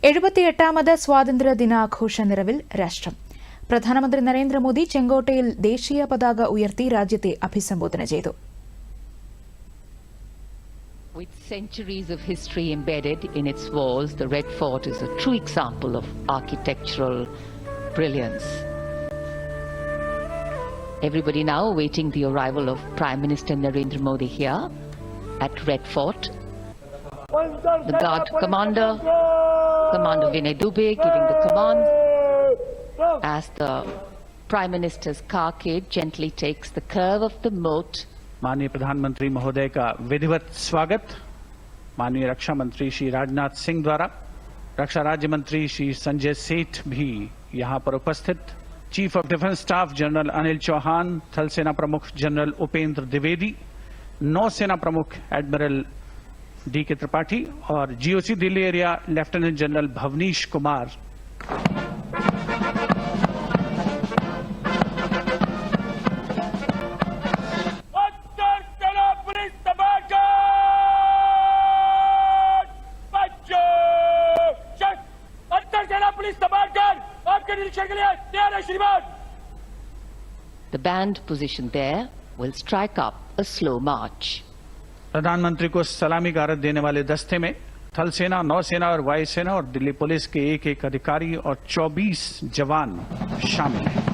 78ാമത് സ്വാതന്ത്ര്യ ദിനാഘോഷ നിറവിൽ രാഷ്ട്രം. പ്രധാനമന്ത്രി നരേന്ദ്രമോദി ചെങ്കോട്ടയിൽ ദേശീയ പതാക ഉയർത്തി രാജ്യത്തെ അഭിസംബോധന ചെയ്തു. With centuries of history embedded in its walls, the Red Fort is a true example of architectural brilliance. Everybody now awaiting the arrival of Prime Minister Narendra Modi here at Red Fort. The Guard Commander Vinay Dubey giving the command as the Prime Minister's carcade gently takes the curve of the moat. माननीय प्रधानमंत्री महोदय का विधिवत स्वागत माननीय रक्षा मंत्री श्री राजनाथ सिंह द्वारा, रक्षा राज्य मंत्री श्री संजय सेठ भी यहां पर उपस्थित, chief of defence staff general Anil Chauhan, थल सेना प्रमुख जनरल उपेंद्र द्विवेदी, नौसेना प्रमुख एडमिरल डी.के. त्रिपाठी और GOC Delhi area lieutenant general Bhavnish Kumar. The band positioned there will strike up a slow march. प्रधानमंत्री को सलामी गारद देने वाले दस्ते में थल सेना, नौसेना और वायुसेना और दिल्ली पुलिस के एक अधिकारी और 24 जवान शामिल हैं।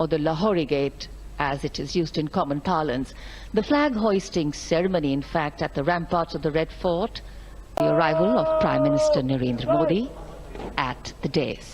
Or the Lahori Gate, as it is used in common parlance, the flag hoisting ceremony, in fact, at the ramparts of the Red Fort, the arrival of Prime Minister Narendra Modi at the dais.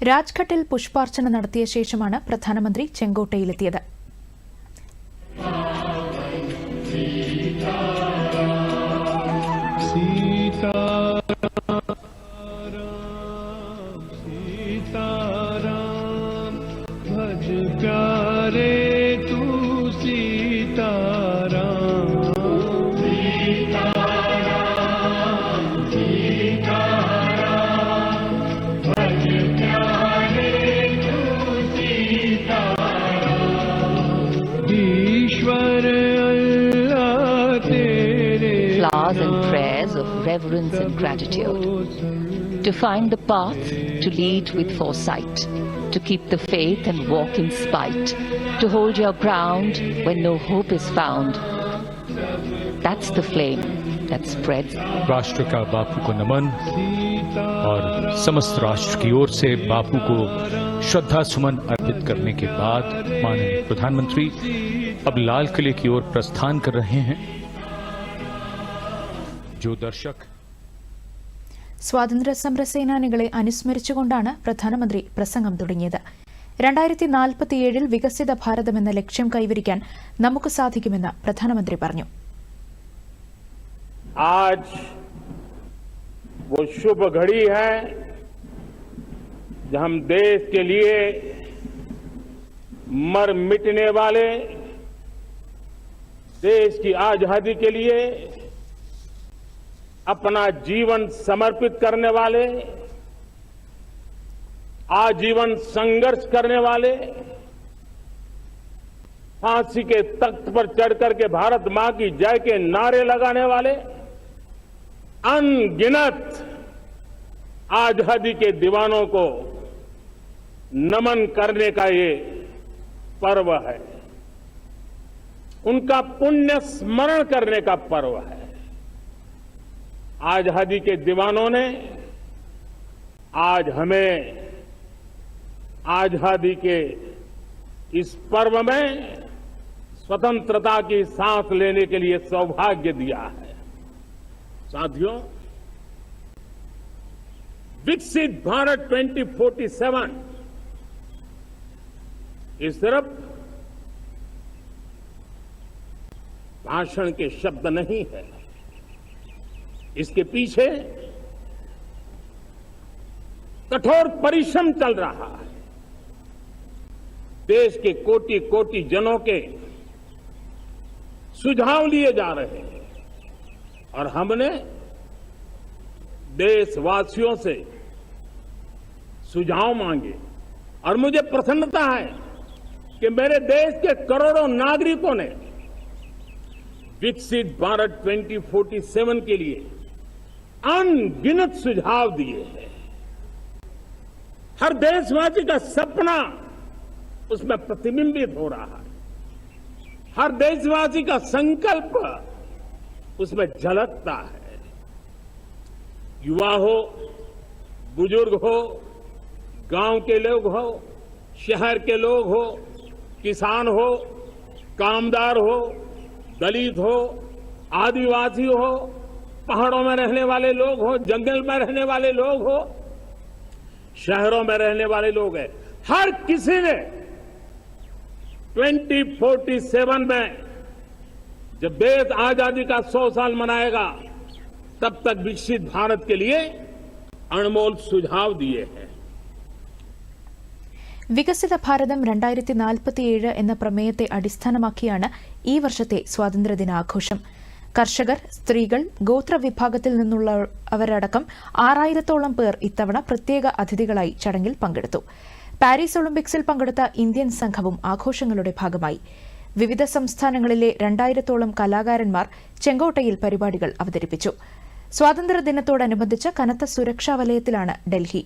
രാജ്ഘട്ടിൽ പുഷ്പാർച്ചന നടത്തിയ ശേഷമാണ് പ്രധാനമന്ത്രി ചെങ്കോട്ടയിലെത്തിയത്. Flowers and prayers of reverence and gratitude. To find the path, to lead with foresight, to keep the faith and walk in spite, to hold your ground when no hope is found. That's the flame that spreads. राष्ट्र का बापू को नमन और समस्त राष्ट्र की ओर से बापू को श्रद्धा सुमन अर्पित करने के बाद माननीय प्रधानमंत्री अब लाल किले की ओर प्रस्थान कर रहे हैं. जो दर्शक സ്വാതന്ത്ര്യ സമര സേനാനികളെ അനുസ്മരിച്ചുകൊണ്ടാണ് പ്രധാനമന്ത്രി പ്രസംഗം തുടങ്ങിയത്. 2047 വികസിത ഭാരതം എന്ന ലക്ഷ്യം കൈവരിക്കാൻ നമുക്ക് സാധിക്കുമെന്ന് പ്രധാനമന്ത്രി പറഞ്ഞു. आज वो शुभ घड़ी है जब हम देश के लिए मर मिटने वाले, देश की आजादी के लिए अपना जीवन समर्पित करने वाले, आजीवन संघर्ष करने वाले, फांसी के तख्त पर चढ़कर के भारत मां की जय के नारे लगाने वाले अनगिनत आजादी के दीवानों को नमन करने का ये पर्व है, उनका पुण्य स्मरण करने का पर्व है। आजादी के दीवानों ने आज हमें आजादी के इस पर्व में स्वतंत्रता की सांस लेने के लिए सौभाग्य दिया है। साथियों, विकसित भारत 2047 ये सिर्फ भाषण के शब्द नहीं है, इसके पीछे कठोर परिश्रम चल रहा है। देश के कोटि कोटि जनों के सुझाव लिए जा रहे हैं और हमने देशवासियों से सुझाव मांगे और मुझे प्रसन्नता है कि मेरे देश के करोड़ों नागरिकों ने विकसित भारत 2047 के लिए अनगिनत सुझाव दिए हैं। हर देशवासी का सपना उसमें प्रतिबिंबित हो रहा है, हर देशवासी का संकल्प उसमें झलकता है। युवा हो, बुजुर्ग हो, गांव के लोग हो, शहर के लोग हो, किसान हो, कामदार हो, दलित हो, आदिवासी हो, पहाड़ों में रहने वाले लोग हो, जंगल में रहने वाले लोग हो, शहरों में रहने वाले लोग हैं, हर किसी ने 2047 में जब देश आजादी का 100 साल मनाएगा तब तक विकसित भारत के लिए अनमोल सुझाव दिए हैं। വികസിത ഭാരതം 2047 എന്ന പ്രമേയത്തെ അടിസ്ഥാനമാക്കിയാണ് ഈ വർഷത്തെ സ്വാതന്ത്ര്യദിനാഘോഷം. കർഷകർ, സ്ത്രീകൾ, ഗോത്രവിഭാഗത്തിൽ നിന്നുള്ളവരടക്കം 6000-ഓളം പേർ ഇത്തവണ പ്രത്യേക അതിഥികളായി ചടങ്ങിൽ പങ്കെടുത്തു. പാരീസ് ഒളിമ്പിക്സിൽ പങ്കെടുത്ത ഇന്ത്യൻ സംഘവും ആഘോഷങ്ങളുടെ ഭാഗമായി. വിവിധ സംസ്ഥാനങ്ങളിലെ 2000-ഓളം കലാകാരന്മാർ ചെങ്കോട്ടയിൽ പരിപാടികൾ അവതരിപ്പിച്ചു. സ്വാതന്ത്ര്യദിനത്തോടനുബന്ധിച്ച് കനത്ത സുരക്ഷാ വലയത്തിലാണ് ഡൽഹി.